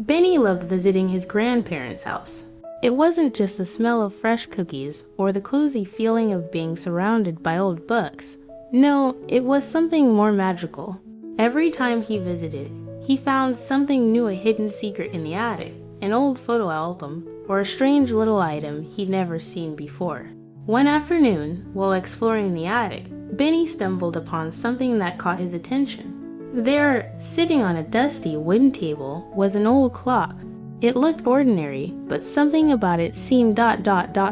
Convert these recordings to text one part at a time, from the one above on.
Benny loved visiting his grandparents' house. It wasn't just the smell of fresh cookies or the cozy feeling of being surrounded by old books. No, it was something more magical. Every time he visited, he found something new, a hidden secret in the attic, an old photo album, or a strange little item he'd never seen before. One afternoon, while exploring the attic, Benny stumbled upon something that caught his attention. There, sitting on a dusty wooden table, was an old clock. It looked ordinary, but something about it seemed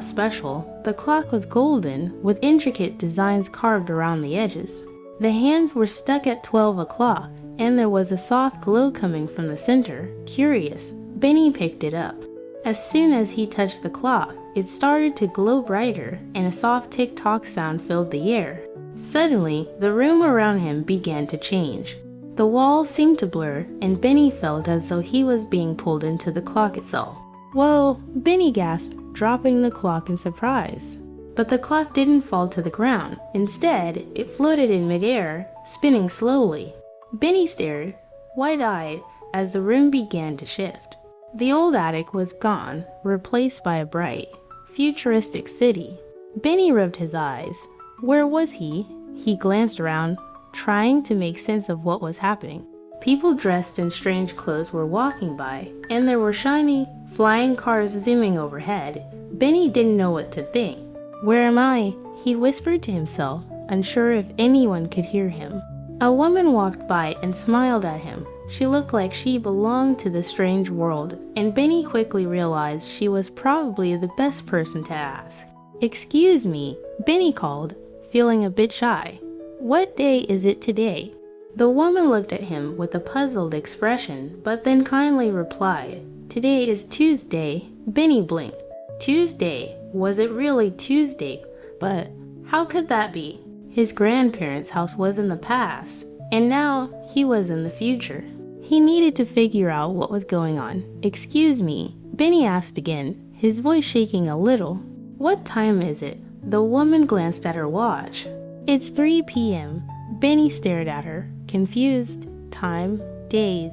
special. The clock was golden, with intricate designs carved around the edges. The hands were stuck at 12 o'clock, and there was a soft glow coming from the center. Curious, Benny picked it up. As soon as he touched the clock, it started to glow brighter, and a soft tick-tock sound filled the air. Suddenly, the room around him began to change. The walls seemed to blur, and Benny felt as though he was being pulled into the clock itself. "Whoa!" Benny gasped, dropping the clock in surprise. But the clock didn't fall to the ground. Instead, it floated in midair, spinning slowly. Benny stared, wide-eyed, as the room began to shift. The old attic was gone, replaced by a bright, futuristic city. Benny rubbed his eyes. Where was he? He glanced around, trying to make sense of what was happening. People dressed in strange clothes were walking by, and there were shiny, flying cars zooming overhead. Benny didn't know what to think. "Where am I?" he whispered to himself, unsure if anyone could hear him. A woman walked by and smiled at him. She looked like she belonged to the strange world, and Benny quickly realized she was probably the best person to ask. "Excuse me," Benny called, feeling a bit shy. "What day is it today?" The woman looked at him with a puzzled expression, but then kindly replied, "Today is Tuesday." Benny blinked. Tuesday? Was it really Tuesday? But how could that be? His grandparents' house was in the past, and now he was in the future. He needed to figure out what was going on. "Excuse me," Benny asked again, his voice shaking a little. "What time is it?" The woman glanced at her watch. "It's 3 p.m. Benny stared at her, confused. Time, days.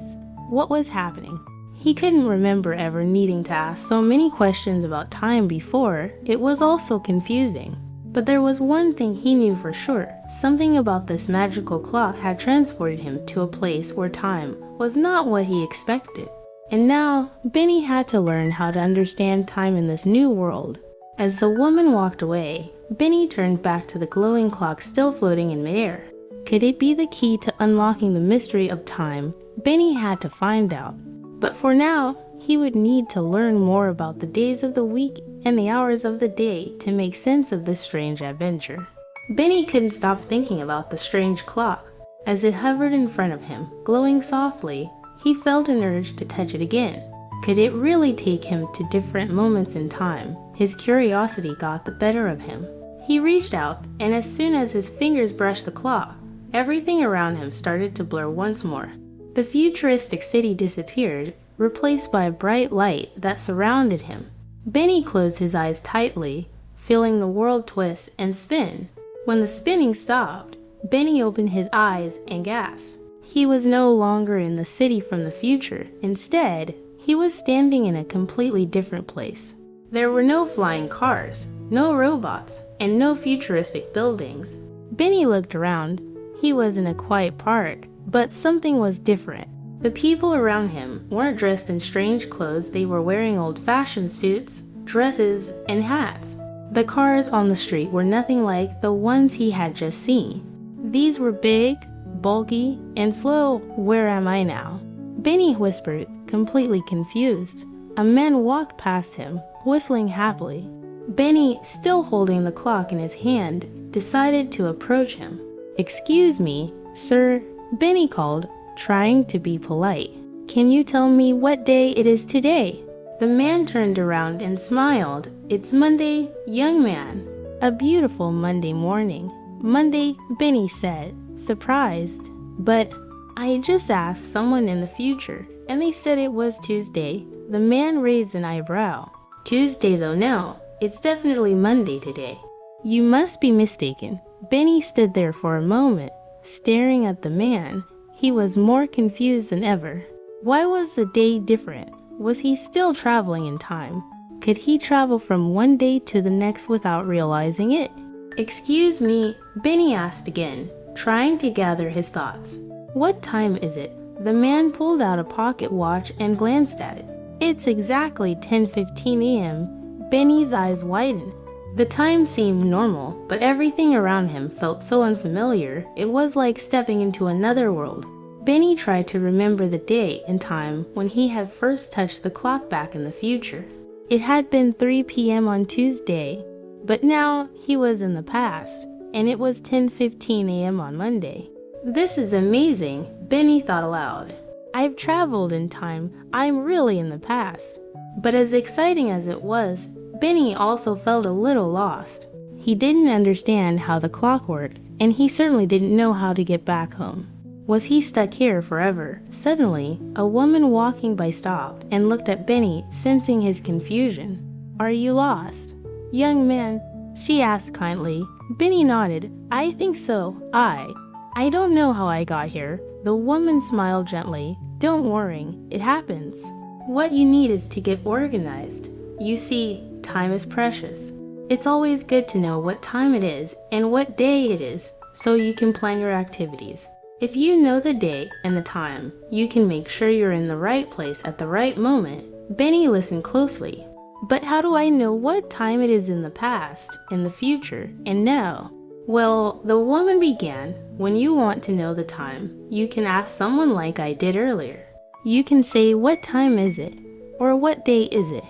What was happening? He couldn't remember ever needing to ask so many questions about time before. It was also confusing. But there was one thing he knew for sure. Something about this magical clock had transported him to a place where time was not what he expected. And now, Benny had to learn how to understand time in this new world. As the woman walked away, Benny turned back to the glowing clock still floating in midair. Could it be the key to unlocking the mystery of time? Benny had to find out. But for now, he would need to learn more about the days of the week and the hours of the day to make sense of this strange adventure. Benny couldn't stop thinking about the strange clock. As it hovered in front of him, glowing softly, he felt an urge to touch it again. Could it really take him to different moments in time? His curiosity got the better of him. He reached out, and as soon as his fingers brushed the clock, everything around him started to blur once more. The futuristic city disappeared, replaced by a bright light that surrounded him. Benny closed his eyes tightly, feeling the world twist and spin. When the spinning stopped, Benny opened his eyes and gasped. He was no longer in the city from the future. Instead, he was standing in a completely different place. There were no flying cars, no robots, and no futuristic buildings. Benny looked around. He was in a quiet park, but something was different. The people around him weren't dressed in strange clothes. They were wearing old-fashioned suits, dresses, and hats. The cars on the street were nothing like the ones he had just seen. These were big, bulky, and slow. "Where am I now?" Benny whispered, completely confused. A man walked past him, whistling happily. Benny, still holding the clock in his hand, decided to approach him. "Excuse me, sir," Benny called, trying to be polite. "Can you tell me what day it is today?" The man turned around and smiled. "It's Monday, young man." "A beautiful Monday morning." "Monday," Benny said, surprised. "But I just asked someone in the future, and they said it was Tuesday." The man raised an eyebrow. "Tuesday though, no. It's definitely Monday today." "You must be mistaken." Benny stood there for a moment, staring at the man. He was more confused than ever. Why was the day different? Was he still traveling in time? Could he travel from one day to the next without realizing it? "Excuse me," Benny asked again, trying to gather his thoughts. "What time is it?" The man pulled out a pocket watch and glanced at it. "It's exactly 10:15 a.m. Benny's eyes widened. The time seemed normal, but everything around him felt so unfamiliar, it was like stepping into another world. Benny tried to remember the day and time when he had first touched the clock back in the future. It had been 3 p.m. on Tuesday, but now he was in the past, and it was 10:15 a.m. on Monday. "This is amazing," Benny thought aloud. "I've traveled in time. I'm really in the past." But as exciting as it was, Benny also felt a little lost. He didn't understand how the clock worked, and he certainly didn't know how to get back home. Was he stuck here forever? Suddenly, a woman walking by stopped and looked at Benny, sensing his confusion. "Are you lost?" "Young man," she asked kindly. Benny nodded. "I think so. I don't know how I got here." The woman smiled gently. "Don't worry, it happens. What you need is to get organized. You see, time is precious. It's always good to know what time it is and what day it is so you can plan your activities. If you know the day and the time, you can make sure you're in the right place at the right moment." Benny listened closely. "But how do I know what time it is in the past, in the future, and now?" "Well," the woman began, "when you want to know the time, you can ask someone like I did earlier. You can say, 'What time is it?' or 'What day is it?'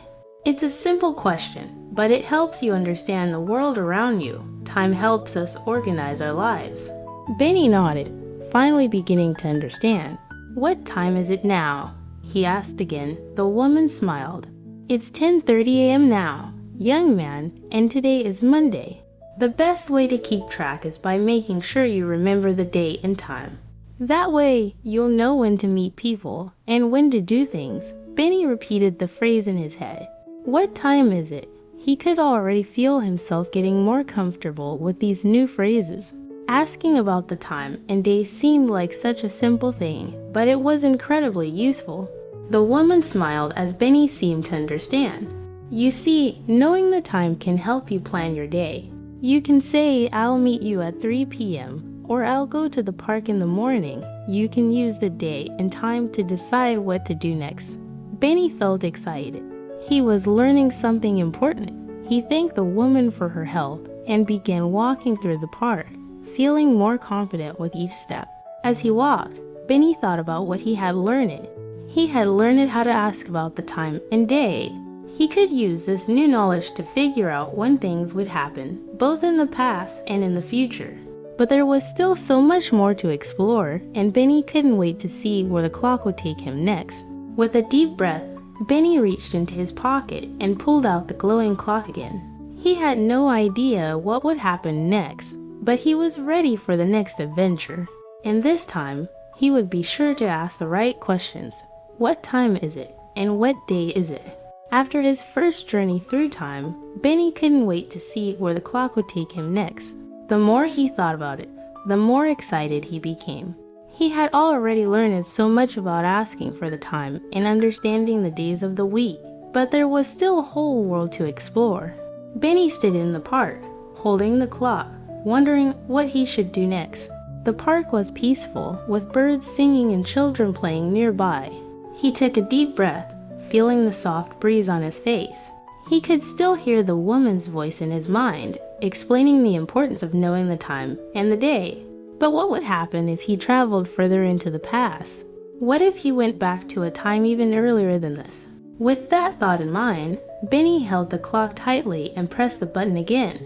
It's a simple question, but it helps you understand the world around you. Time helps us organize our lives." Benny nodded, finally beginning to understand. "What time is it now?" he asked again. The woman smiled. "It's 10:30 a.m. now, young man, and today is Monday." The best way to keep track is by making sure you remember the date and time. That way, you'll know when to meet people and when to do things. Benny repeated the phrase in his head. "What time is it?" He could already feel himself getting more comfortable with these new phrases. Asking about the time and day seemed like such a simple thing, but it was incredibly useful. The woman smiled as Benny seemed to understand. "You see, knowing the time can help you plan your day. You can say, 'I'll meet you at 3 p.m.' or 'I'll go to the park in the morning.' You can use the day and time to decide what to do next." Benny felt excited. He was learning something important. He thanked the woman for her help and began walking through the park, feeling more confident with each step. As he walked, Benny thought about what he had learned. He had learned how to ask about the time and day. He could use this new knowledge to figure out when things would happen, both in the past and in the future. But there was still so much more to explore, and Benny couldn't wait to see where the clock would take him next. With a deep breath, Benny reached into his pocket and pulled out the glowing clock again. He had no idea what would happen next, but he was ready for the next adventure. And this time, he would be sure to ask the right questions. What time is it? And what day is it? After his first journey through time, Benny couldn't wait to see where the clock would take him next. The more he thought about it, the more excited he became. He had already learned so much about asking for the time and understanding the days of the week, but there was still a whole world to explore. Benny stood in the park, holding the clock, wondering what he should do next. The park was peaceful, with birds singing and children playing nearby. He took a deep breath, feeling the soft breeze on his face. He could still hear the woman's voice in his mind, explaining the importance of knowing the time and the day. But what would happen if he traveled further into the past? What if he went back to a time even earlier than this? With that thought in mind, Benny held the clock tightly and pressed the button again.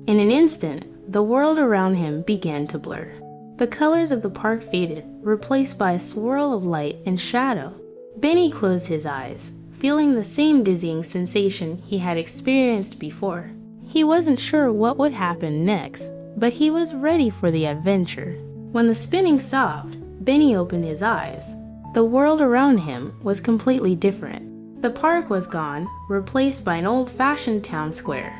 In an instant, the world around him began to blur. The colors of the park faded, replaced by a swirl of light and shadow. Benny closed his eyes, feeling the same dizzying sensation he had experienced before. He wasn't sure what would happen next, but he was ready for the adventure. When the spinning stopped, Benny opened his eyes. The world around him was completely different. The park was gone, replaced by an old-fashioned town square.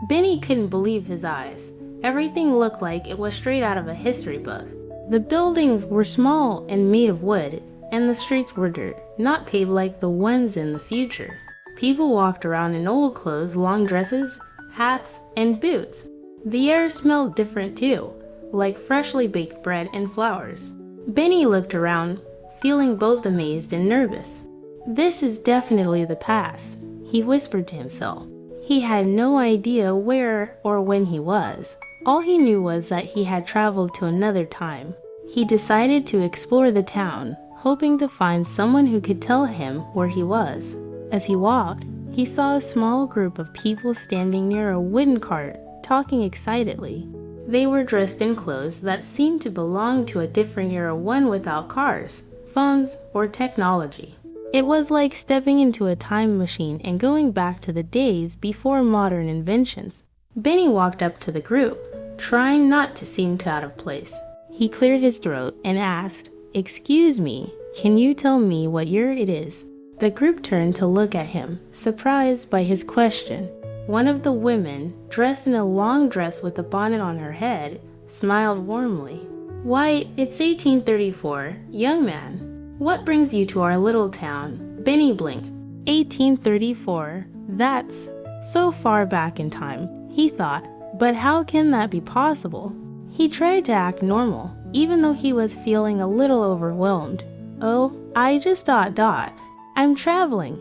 Benny couldn't believe his eyes. Everything looked like it was straight out of a history book. The buildings were small and made of wood, and the streets were dirt. not paved like the ones in the future. People walked around in old clothes, long dresses, hats, and boots. The air smelled different too, like freshly baked bread and flowers. Benny looked around, feeling both amazed and nervous. "This is definitely the past," he whispered to himself. He had no idea where or when he was. All he knew was that he had traveled to another time. He decided to explore the town, hoping to find someone who could tell him where he was. As he walked, he saw a small group of people standing near a wooden cart, talking excitedly. They were dressed in clothes that seemed to belong to a different era, one without cars, phones, or technology. It was like stepping into a time machine and going back to the days before modern inventions. Benny walked up to the group, trying not to seem too out of place. He cleared his throat and asked, "Excuse me, can you tell me what year it is?" The group turned to look at him, surprised by his question. One of the women, dressed in a long dress with a bonnet on her head, smiled warmly. "Why, it's 1834, young man. What brings you to our little town?" Benny blinked. 1834, that's so far back in time, he thought. But how can that be possible? He tried to act normal, even though he was feeling a little overwhelmed. "Oh, I just ... I'm traveling,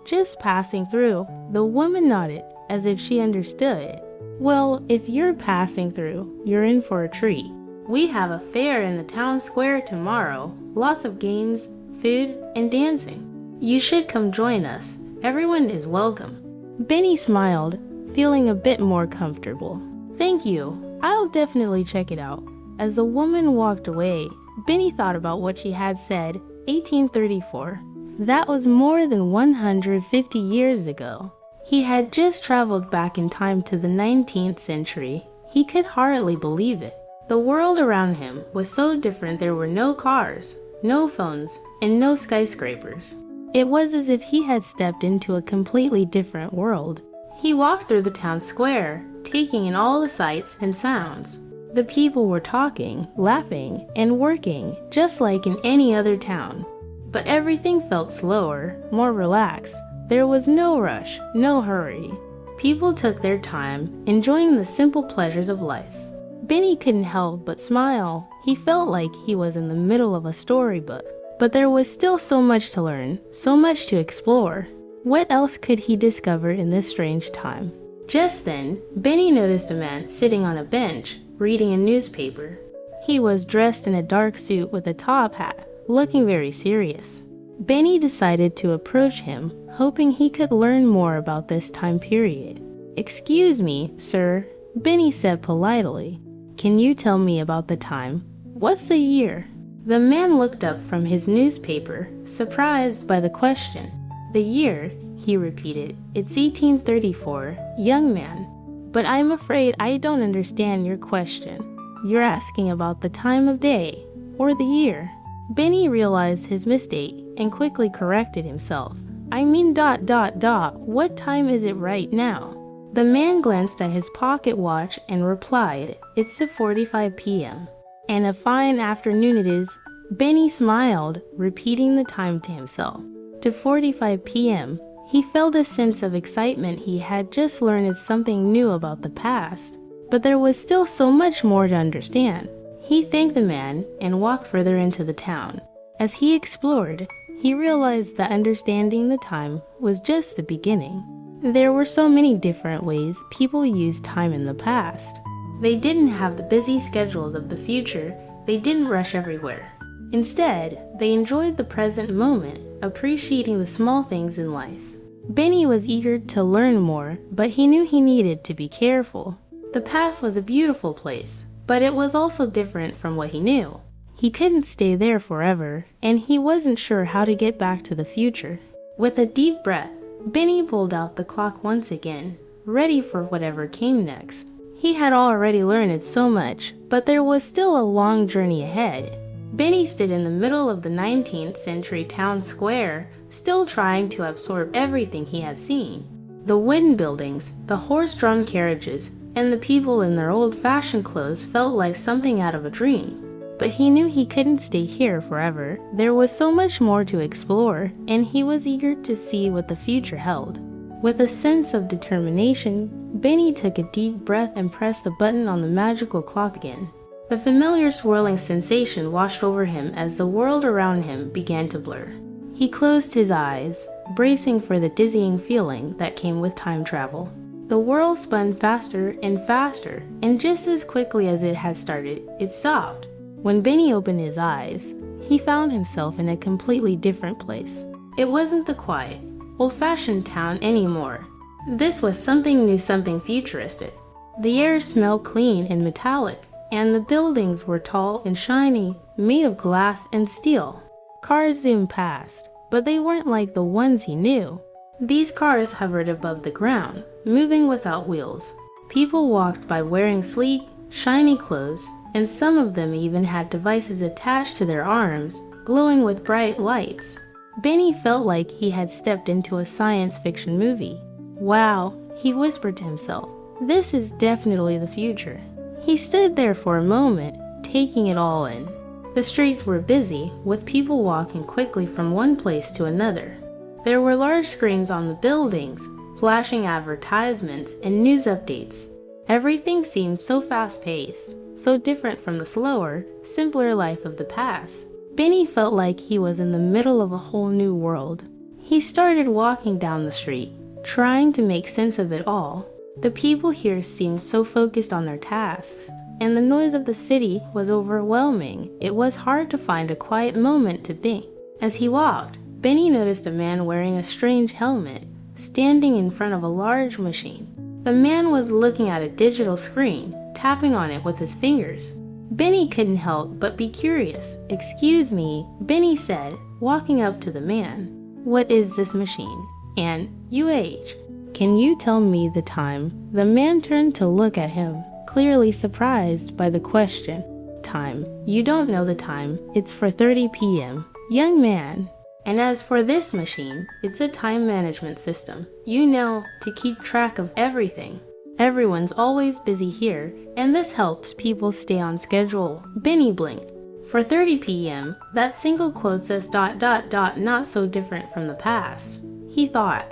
just passing through." The woman nodded, as if she understood. "Well, if you're passing through, you're in for a treat. We have a fair in the town square tomorrow, lots of games, food, and dancing. You should come join us. Everyone is welcome." Benny smiled, feeling a bit more comfortable. "Thank you, I'll definitely check it out." As the woman walked away, Benny thought about what she had said, 1834. That was more than 150 years ago. He had just traveled back in time to the 19th century. He could hardly believe it. The world around him was so different. There were no cars, no phones, and no skyscrapers. It was as if he had stepped into a completely different world. He walked through the town square, taking in all the sights and sounds. The people were talking, laughing, and working, just like in any other town. But everything felt slower, more relaxed. There was no rush, no hurry. People took their time, enjoying the simple pleasures of life. Benny couldn't help but smile. He felt like he was in the middle of a storybook. But there was still so much to learn, so much to explore. What else could he discover in this strange time? Just then, Benny noticed a man sitting on a bench, reading a newspaper. He was dressed in a dark suit with a top hat, looking very serious. Benny decided to approach him, hoping he could learn more about this time period. "Excuse me, sir," Benny said politely. "Can you tell me about the time? What's the year?" The man looked up from his newspaper, surprised by the question. "The year," he repeated. "It's 1834, young man. But I'm afraid I don't understand your question. You're asking about the time of day, or the year." Benny realized his mistake and quickly corrected himself. "I mean ... what time is it right now?" The man glanced at his pocket watch and replied, "It's 2:45 p.m. "And a fine afternoon it is." Benny smiled, repeating the time to himself. 2:45 p.m. He felt a sense of excitement. He had just learned something new about the past, but there was still so much more to understand. He thanked the man and walked further into the town. As he explored, he realized that understanding the time was just the beginning. There were so many different ways people used time in the past. They didn't have the busy schedules of the future. They didn't rush everywhere. Instead, they enjoyed the present moment, appreciating the small things in life. Benny was eager to learn more, but he knew he needed to be careful. The past was a beautiful place, but it was also different from what he knew. He couldn't stay there forever, and he wasn't sure how to get back to the future. With a deep breath, Benny pulled out the clock once again, ready for whatever came next. He had already learned so much, but there was still a long journey ahead. Benny stood in the middle of the 19th century town square, still trying to absorb everything he had seen. The wooden buildings, the horse-drawn carriages, and the people in their old-fashioned clothes felt like something out of a dream. but he knew he couldn't stay here forever. There was so much more to explore, and he was eager to see what the future held. With a sense of determination, Benny took a deep breath and pressed the button on the magical clock again. The familiar swirling sensation washed over him as the world around him began to blur. He closed his eyes, bracing for the dizzying feeling that came with time travel. The world spun faster and faster, and just as quickly as it had started, it stopped. When Benny opened his eyes, he found himself in a completely different place. It wasn't the quiet, old-fashioned town anymore. This was something new, something futuristic. The air smelled clean and metallic, and the buildings were tall and shiny, made of glass and steel. Cars zoomed past, but they weren't like the ones he knew. These cars hovered above the ground, moving without wheels. People walked by wearing sleek, shiny clothes, and some of them even had devices attached to their arms, glowing with bright lights. Benny felt like he had stepped into a science fiction movie. Wow, he whispered to himself. This is definitely the future. He stood there for a moment, taking it all in. The streets were busy, with people walking quickly from one place to another. There were large screens on the buildings, flashing advertisements and news updates. Everything seemed so fast-paced, so different from the slower, simpler life of the past. Benny felt like he was in the middle of a whole new world. He started walking down the street, trying to make sense of it all. The people here seemed so focused on their tasks, and the noise of the city was overwhelming. It was hard to find a quiet moment to think. As he walked, Benny noticed a man wearing a strange helmet, standing in front of a large machine. The man was looking at a digital screen, tapping on it with his fingers. Benny couldn't help but be curious. "Excuse me," Benny said, walking up to the man. "What is this machine? And you age. Can you tell me the time?" The man turned to look at him, clearly surprised by the question. "Time? You don't know the time. It's 4:30 p.m. Young man. And as for this machine, it's a time management system. You know, to keep track of everything. Everyone's always busy here, and this helps people stay on schedule." Benny blinked. 4:30 p.m., that single quote says ... not so different from the past, he thought.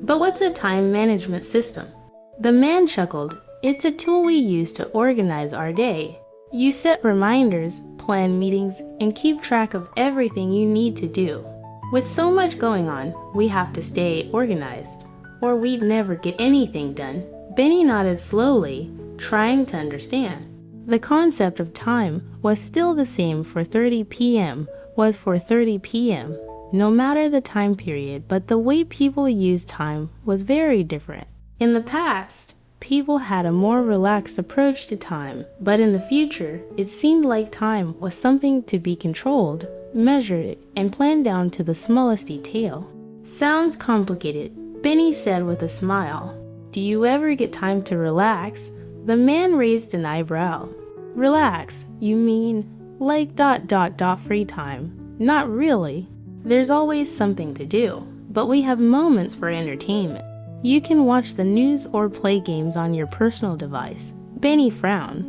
But what's a time management system? The man chuckled. It's a tool we use to organize our day. You set reminders, plan meetings, and keep track of everything you need to do. With so much going on, we have to stay organized, or we'd never get anything done. Benny nodded slowly, trying to understand. The concept of time was still the same for 4:30 p.m. was for 4:30 p.m., no matter the time period, but the way people used time was very different. In the past, people had a more relaxed approach to time, but in the future, it seemed like time was something to be controlled, measured, and planned down to the smallest detail. "Sounds complicated," Benny said with a smile. "Do you ever get time to relax?" The man raised an eyebrow. "Relax? You mean like ... free time?" "Not really. There's always something to do, but we have moments for entertainment. You can watch the news or play games on your personal device." Benny frowned.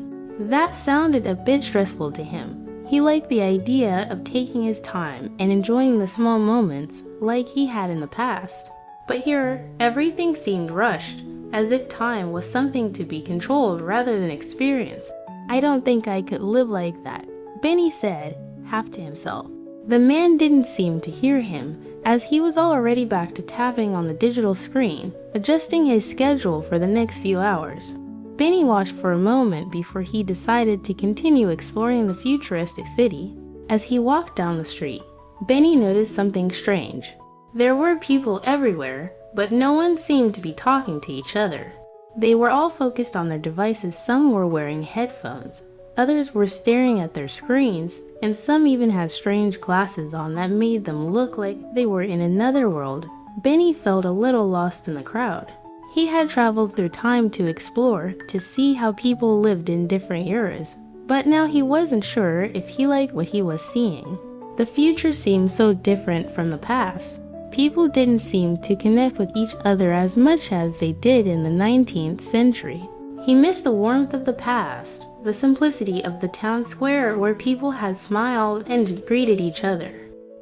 That sounded a bit stressful to him. He liked the idea of taking his time and enjoying the small moments like he had in the past. But here, everything seemed rushed, as if time was something to be controlled rather than experienced. "I don't think I could live like that," Benny said, half to himself. The man didn't seem to hear him, as he was already back to tapping on the digital screen, adjusting his schedule for the next few hours. Benny watched for a moment before he decided to continue exploring the futuristic city. As he walked down the street, Benny noticed something strange. There were people everywhere, but no one seemed to be talking to each other. They were all focused on their devices. Some were wearing headphones, others were staring at their screens, and some even had strange glasses on that made them look like they were in another world. Benny felt a little lost in the crowd. He had traveled through time to explore, to see how people lived in different eras, but now he wasn't sure if he liked what he was seeing. The future seemed so different from the past. People didn't seem to connect with each other as much as they did in the 19th century. He missed the warmth of the past, the simplicity of the town square where people had smiled and greeted each other.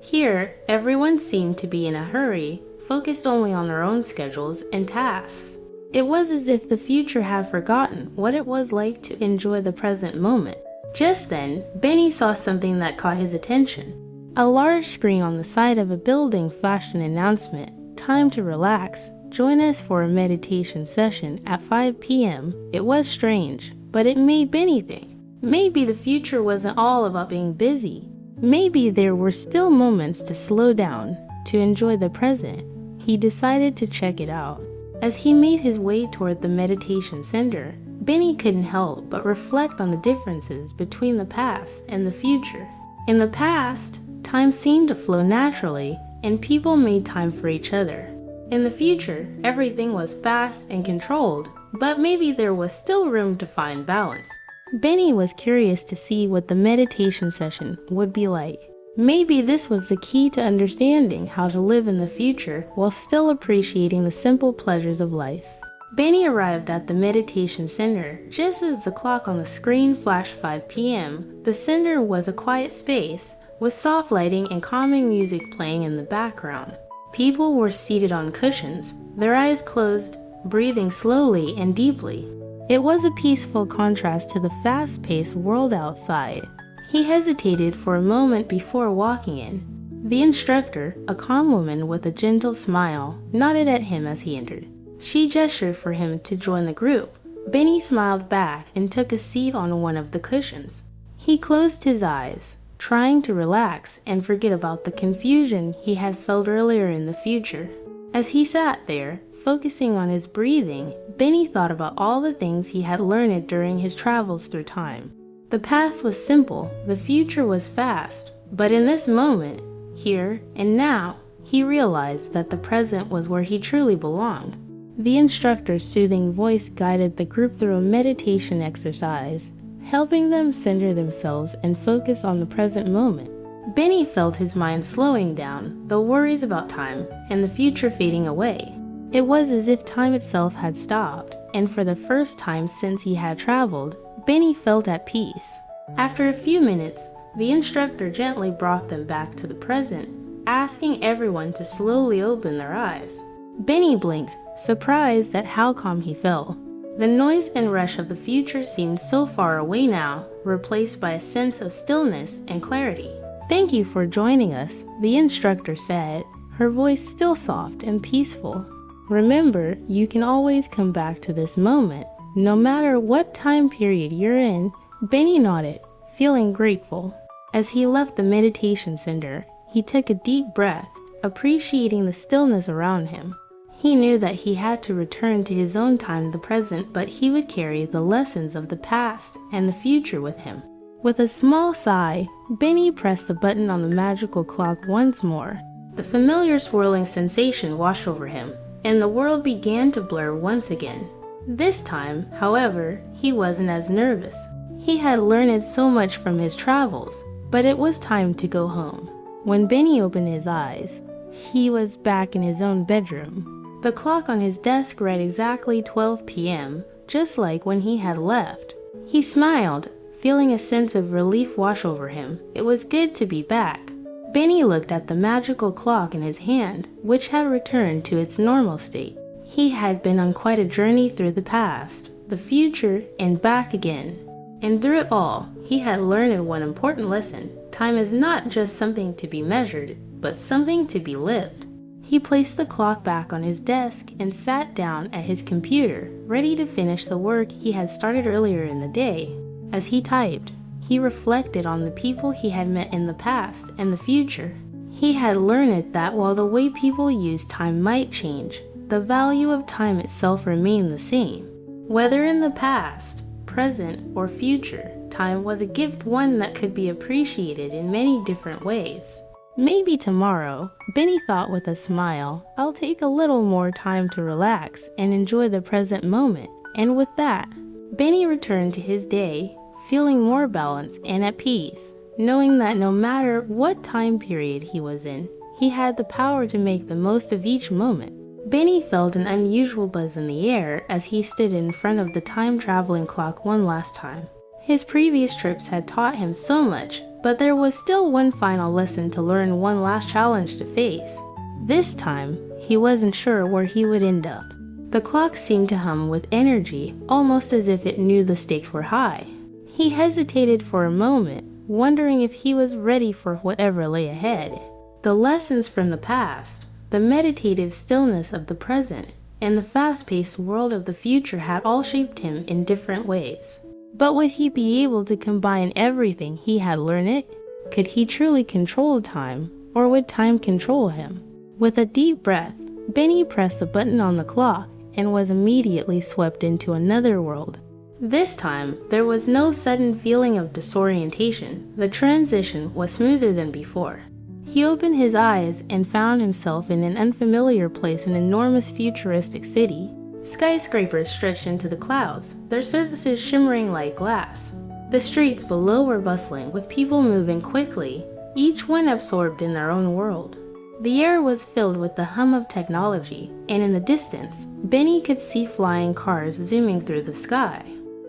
Here, everyone seemed to be in a hurry, focused only on their own schedules and tasks. It was as if the future had forgotten what it was like to enjoy the present moment. Just then, Benny saw something that caught his attention. A large screen on the side of a building flashed an announcement, "Time to relax. Join us for a meditation session at 5 p.m. It was strange, but it made Benny think. Maybe the future wasn't all about being busy. Maybe there were still moments to slow down, to enjoy the present. He decided to check it out. As he made his way toward the meditation center, Benny couldn't help but reflect on the differences between the past and the future. In the past, time seemed to flow naturally, and people made time for each other. In the future, everything was fast and controlled, but maybe there was still room to find balance. Benny was curious to see what the meditation session would be like. Maybe this was the key to understanding how to live in the future while still appreciating the simple pleasures of life. Benny arrived at the meditation center just as the clock on the screen flashed 5 p.m. The center was a quiet space, with soft lighting and calming music playing in the background. People were seated on cushions, their eyes closed, breathing slowly and deeply. It was a peaceful contrast to the fast-paced world outside. He hesitated for a moment before walking in. The instructor, a calm woman with a gentle smile, nodded at him as he entered. She gestured for him to join the group. Benny smiled back and took a seat on one of the cushions. He closed his eyes, trying to relax and forget about the confusion he had felt earlier in the future. As he sat there, focusing on his breathing, Benny thought about all the things he had learned during his travels through time. The past was simple, the future was fast, but in this moment, here and now, he realized that the present was where he truly belonged. The instructor's soothing voice guided the group through a meditation exercise, helping them center themselves and focus on the present moment. Benny felt his mind slowing down, the worries about time and the future fading away. It was as if time itself had stopped, and for the first time since he had traveled, Benny felt at peace. After a few minutes, the instructor gently brought them back to the present, asking everyone to slowly open their eyes. Benny blinked, surprised at how calm he felt. The noise and rush of the future seemed so far away now, replaced by a sense of stillness and clarity. "Thank you for joining us," the instructor said, her voice still soft and peaceful. "Remember, you can always come back to this moment, no matter what time period you're in." Benny nodded, feeling grateful. As he left the meditation center, he took a deep breath, appreciating the stillness around him. He knew that he had to return to his own time, the present, but he would carry the lessons of the past and the future with him. With a small sigh, Benny pressed the button on the magical clock once more. The familiar swirling sensation washed over him, and the world began to blur once again. This time, however, he wasn't as nervous. He had learned so much from his travels, but it was time to go home. When Benny opened his eyes, he was back in his own bedroom. The clock on his desk read exactly 12 p.m., just like when he had left. He smiled, feeling a sense of relief wash over him. It was good to be back. Benny looked at the magical clock in his hand, which had returned to its normal state. He had been on quite a journey through the past, the future, and back again. And through it all, he had learned one important lesson. Time is not just something to be measured, but something to be lived. He placed the clock back on his desk and sat down at his computer, ready to finish the work he had started earlier in the day. As he typed, he reflected on the people he had met in the past and the future. He had learned that while the way people use time might change, the value of time itself remained the same. Whether in the past, present, or future, time was a gift, one that could be appreciated in many different ways. Maybe tomorrow, Benny thought with a smile, I'll take a little more time to relax and enjoy the present moment. And with that, Benny returned to his day, feeling more balanced and at peace, knowing that no matter what time period he was in, he had the power to make the most of each moment. Benny felt an unusual buzz in the air as he stood in front of the time-traveling clock one last time. His previous trips had taught him so much, but there was still one final lesson to learn, one last challenge to face. This time, he wasn't sure where he would end up. The clock seemed to hum with energy, almost as if it knew the stakes were high. He hesitated for a moment, wondering if he was ready for whatever lay ahead. The lessons from the past, the meditative stillness of the present, and the fast-paced world of the future had all shaped him in different ways. But would he be able to combine everything he had learned? Could he truly control time, or would time control him? With a deep breath, Benny pressed the button on the clock and was immediately swept into another world. This time, there was no sudden feeling of disorientation. The transition was smoother than before. He opened his eyes and found himself in an unfamiliar place, an enormous futuristic city. Skyscrapers stretched into the clouds, their surfaces shimmering like glass. The streets below were bustling, with people moving quickly, each one absorbed in their own world. The air was filled with the hum of technology, and in the distance, Benny could see flying cars zooming through the sky.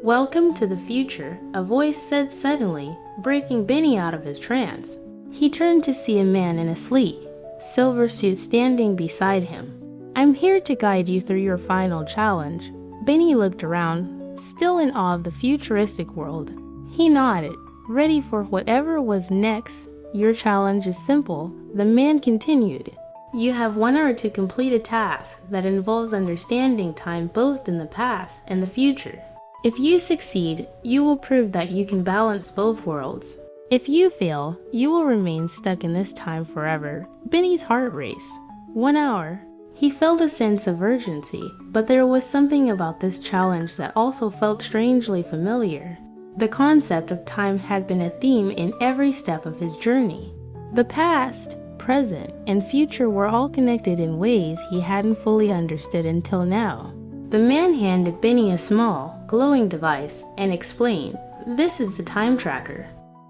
"Welcome to the future," a voice said suddenly, breaking Benny out of his trance. He turned to see a man in a sleek, silver suit standing beside him. "I'm here to guide you through your final challenge." Benny looked around, still in awe of the futuristic world. He nodded, ready for whatever was next. "Your challenge is simple," the man continued. "You have 1 hour to complete a task that involves understanding time both in the past and the future. If you succeed, you will prove that you can balance both worlds. If you fail, you will remain stuck in this time forever." Benny's heart raced. 1 hour. He felt a sense of urgency, but there was something about this challenge that also felt strangely familiar. The concept of time had been a theme in every step of his journey. The past, present, and future were all connected in ways he hadn't fully understood until now. The man handed Benny a small, glowing device and explained, "This is the time tracker.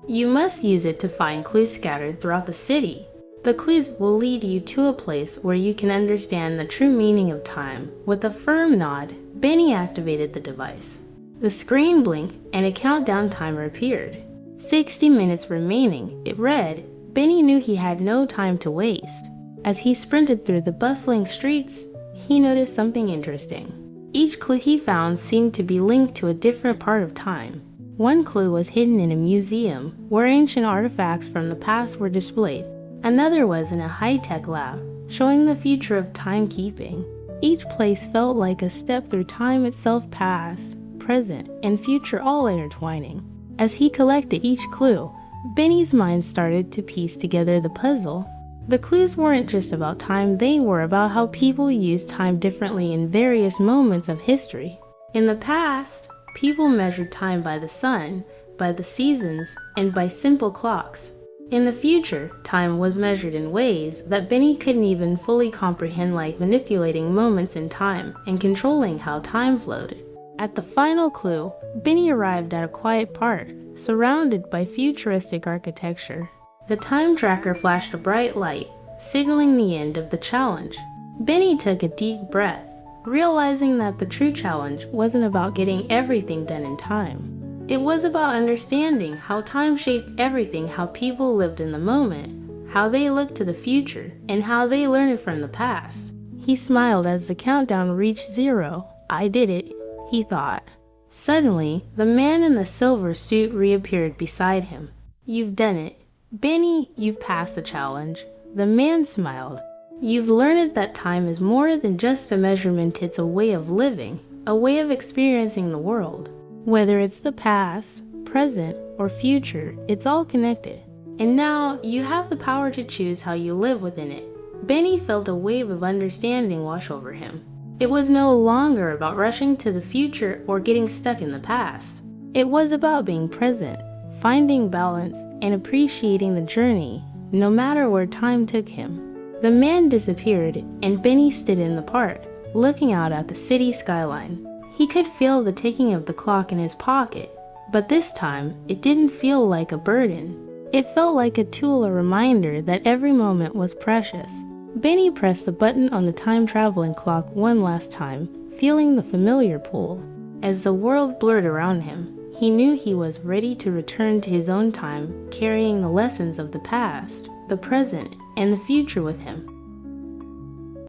You must use it to find clues scattered throughout the city. The clues will lead you to a place where you can understand the true meaning of time." With a firm nod, Benny activated the device. The screen blinked and a countdown timer appeared. 60 minutes remaining, it read. Benny knew he had no time to waste. As he sprinted through the bustling streets, he noticed something interesting. Each clue he found seemed to be linked to a different part of time. One clue was hidden in a museum, where ancient artifacts from the past were displayed. Another was in a high-tech lab, showing the future of timekeeping. Each place felt like a step through time itself, past, present, and future all intertwining. As he collected each clue, Benny's mind started to piece together the puzzle. The clues weren't just about time, they were about how people used time differently in various moments of history. In the past, people measured time by the sun, by the seasons, and by simple clocks. In the future, time was measured in ways that Benny couldn't even fully comprehend, like manipulating moments in time and controlling how time flowed. At the final clue, Benny arrived at a quiet park, surrounded by futuristic architecture. The time tracker flashed a bright light, signaling the end of the challenge. Benny took a deep breath, realizing that the true challenge wasn't about getting everything done in time. It was about understanding how time shaped everything, how people lived in the moment, how they looked to the future, and how they learned from the past. He smiled as the countdown reached 0. "I did it," he thought. Suddenly, the man in the silver suit reappeared beside him. "You've done it. Benny, you've passed the challenge." The man smiled. "You've learned that time is more than just a measurement, it's a way of living, a way of experiencing the world. Whether it's the past, present, or future, it's all connected. And now, you have the power to choose how you live within it." Benny felt a wave of understanding wash over him. It was no longer about rushing to the future or getting stuck in the past. It was about being present, finding balance, and appreciating the journey, no matter where time took him. The man disappeared, and Benny stood in the park, looking out at the city skyline. He could feel the ticking of the clock in his pocket, but this time, it didn't feel like a burden. It felt like a tool, a reminder that every moment was precious. Benny pressed the button on the time-traveling clock one last time, feeling the familiar pull. As the world blurred around him, he knew he was ready to return to his own time, carrying the lessons of the past, the present, and the future with him.